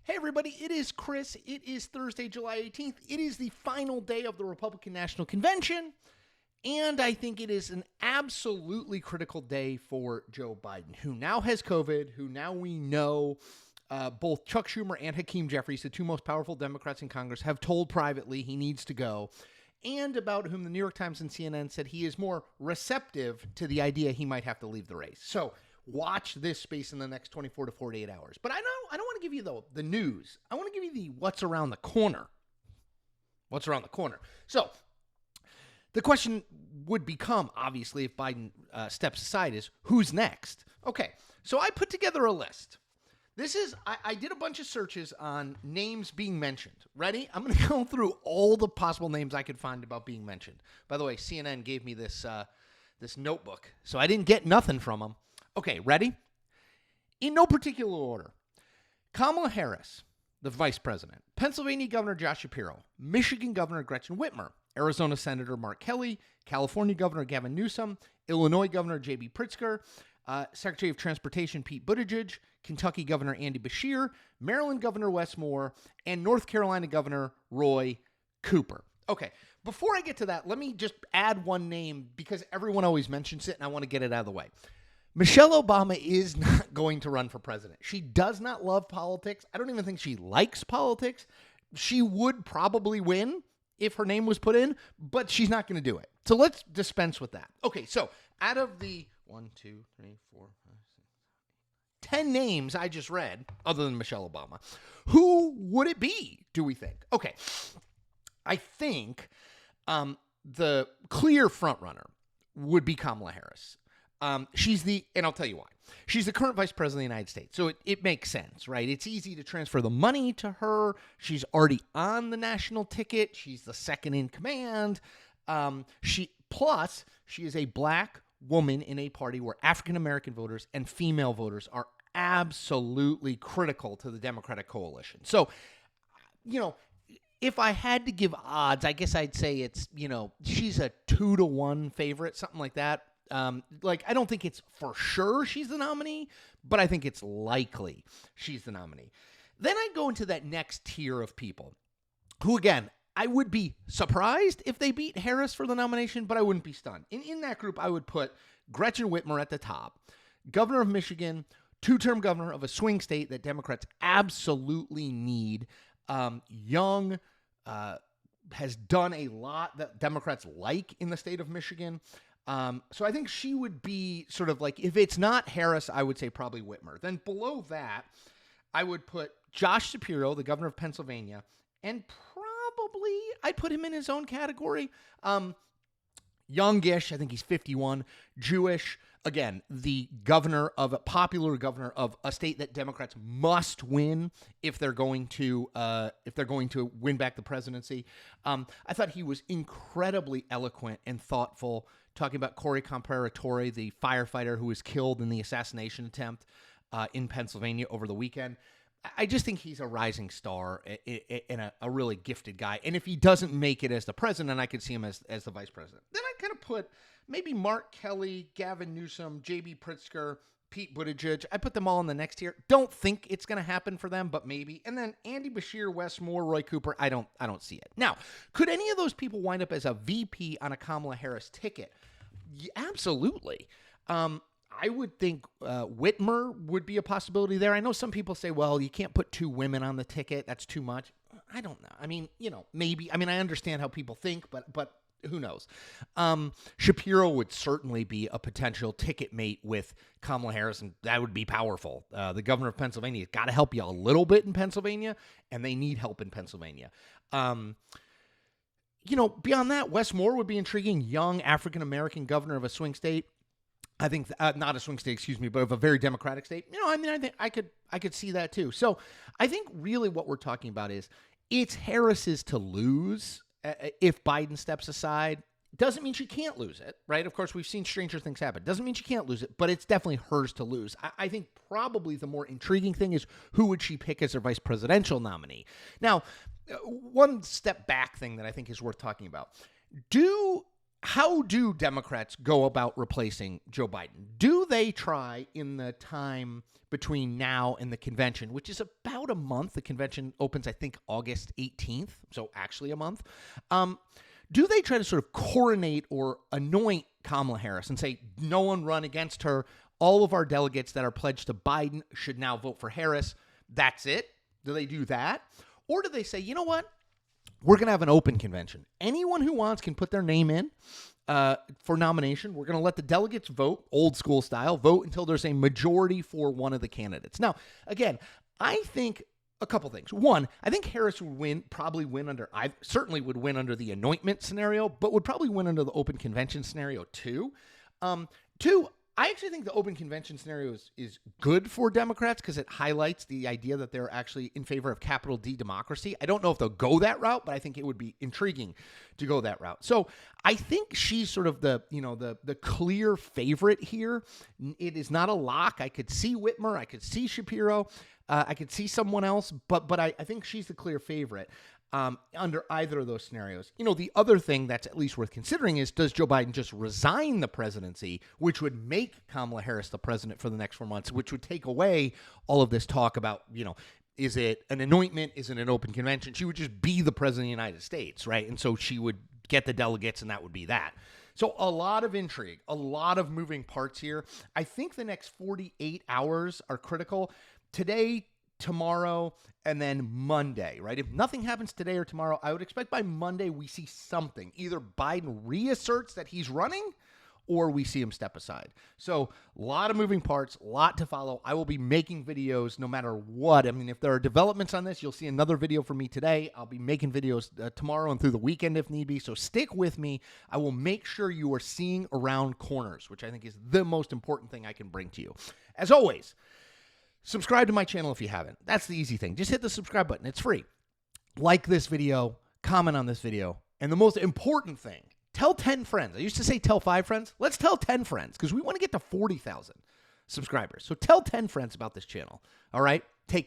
Hey everybody, it is Chris. It is Thursday, July 18th. It is the final day of the Republican National Convention, and I think it is an absolutely critical day for Joe Biden, who now has COVID, who now we know both Chuck Schumer and Hakeem Jeffries, the two most powerful Democrats in Congress, have told privately he needs to go, and about whom the New York Times and CNN said he is more receptive to the idea he might have to leave the race. So watch this space in the next 24 to 48 hours. But I don't want to give you the news. I want to give you the what's around the corner. What's around the corner. So the question would become, obviously, if Biden steps aside, is who's next? Okay, so I put together a list. I did a bunch of searches on names being mentioned. Ready? I'm going to go through all the possible names I could find about being mentioned. By the way, CNN gave me this notebook, so I didn't get nothing from them. Okay, ready? In no particular order. Kamala Harris, the vice president. Pennsylvania Governor Josh Shapiro. Michigan Governor Gretchen Whitmer. Arizona Senator Mark Kelly. California Governor Gavin Newsom. Illinois Governor J.B. Pritzker. Secretary of Transportation Pete Buttigieg. Kentucky Governor Andy Beshear. Maryland Governor Wes Moore. And North Carolina Governor Roy Cooper. Okay, before I get to that, let me just add one name because everyone always mentions it and I want to get it out of the way. Michelle Obama is not going to run for president. She does not love politics. I don't even think she likes politics. She would probably win if her name was put in, but she's not going to do it. So let's dispense with that. Okay, so out of the 10 names I just read, other than Michelle Obama, who would it be, do we think? Okay, I think the clear frontrunner would be Kamala Harris. And I'll tell you why. She's the current vice president of the United States. So it makes sense, right? It's easy to transfer the money to her. She's already on the national ticket. She's the second in command. She is a black woman in a party where African-American voters and female voters are absolutely critical to the Democratic coalition. So, if I had to give odds, I guess I'd say it's, she's a 2-1 favorite, something like that. I don't think it's for sure she's the nominee, but I think it's likely she's the nominee. Then I go into that next tier of people who, again, I would be surprised if they beat Harris for the nomination, but I wouldn't be stunned. In that group, I would put Gretchen Whitmer at the top, governor of Michigan, two-term governor of a swing state that Democrats absolutely need, young, has done a lot that Democrats like in the state of Michigan. So I think she would be sort of like, if it's not Harris, I would say probably Whitmer. Then below that, I would put Josh Shapiro, the governor of Pennsylvania, and probably I'd put him in his own category. Youngish, I think he's 51, Jewish. Again, the popular governor of a state that Democrats must win if they're going to win back the presidency. I thought he was incredibly eloquent and thoughtful, talking about Corey Comparatore, the firefighter who was killed in the assassination attempt in Pennsylvania over the weekend. I just think he's a rising star and a really gifted guy. And if he doesn't make it as the president, I could see him as the vice president. Then I kind of put maybe Mark Kelly, Gavin Newsom, J.B. Pritzker, Pete Buttigieg. I put them all in the next tier. Don't think it's going to happen for them, but maybe. And then Andy Beshear, Wes Moore, Roy Cooper. I don't see it. Now, could any of those people wind up as a VP on a Kamala Harris ticket? Yeah, absolutely. I would think Whitmer would be a possibility there. I know some people say, well, you can't put two women on the ticket. That's too much. I don't know. I mean, maybe. I mean, I understand how people think, but who knows? Shapiro would certainly be a potential ticket mate with Kamala Harris, and that would be powerful. The governor of Pennsylvania has got to help you a little bit in Pennsylvania, and they need help in Pennsylvania. Beyond that, Wes Moore would be intriguing. Young African-American governor of a swing state. I think not a swing state, excuse me, but of a very Democratic state. I think I could see that too. So I think really what we're talking about is it's Harris's to lose if Biden steps aside. Doesn't mean she can't lose it, right? Of course, we've seen stranger things happen. Doesn't mean she can't lose it, but it's definitely hers to lose. I think probably the more intriguing thing is who would she pick as her vice presidential nominee? Now, one step back thing that I think is worth talking about. Do how do Democrats go about replacing Joe Biden? Do they try in the time between now and the convention, which is about a month? The convention opens, I think, August 18th, so actually a month. Do they try to sort of coronate or anoint Kamala Harris and say, no one run against her? All of our delegates that are pledged to Biden should now vote for Harris. That's it? Do they do that? Or do they say, you know what? We're going to have an open convention. Anyone who wants can put their name in for nomination. We're going to let the delegates vote, old school style, vote until there's a majority for one of the candidates. Now, again, I think a couple things. One, I think Harris would certainly would win under the anointment scenario, but would probably win under the open convention scenario too. Two, I actually think the open convention scenario is good for Democrats because it highlights the idea that they're actually in favor of capital D democracy. I don't know if they'll go that route, but I think it would be intriguing to go that route. So I think she's sort of the clear favorite here. It is not a lock. I could see Whitmer. I could see Shapiro. I could see someone else, but I think she's the clear favorite under either of those scenarios. The other thing that's at least worth considering is, does Joe Biden just resign the presidency, which would make Kamala Harris the president for the next 4 months, which would take away all of this talk about, is it an anointment? Is it an open convention? She would just be the president of the United States, right? And so she would get the delegates, and that would be that. So a lot of intrigue, a lot of moving parts here. I think the next 48 hours are critical. Today, tomorrow, and then Monday, right? If nothing happens today or tomorrow, I would expect by Monday we see something. Either Biden reasserts that he's running or we see him step aside. So a lot of moving parts, a lot to follow. I will be making videos no matter what. I mean, if there are developments on this, you'll see another video from me today. I'll be making videos tomorrow and through the weekend if need be. So stick with me. I will make sure you are seeing around corners, which I think is the most important thing I can bring to you. As always, subscribe to my channel if you haven't. That's the easy thing. Just hit the subscribe button. It's free. Like this video, comment on this video, and the most important thing, tell 10 friends. I used to say tell 5 friends. Let's tell 10 friends because we want to get to 40,000 subscribers. So tell 10 friends about this channel. All right? Take care.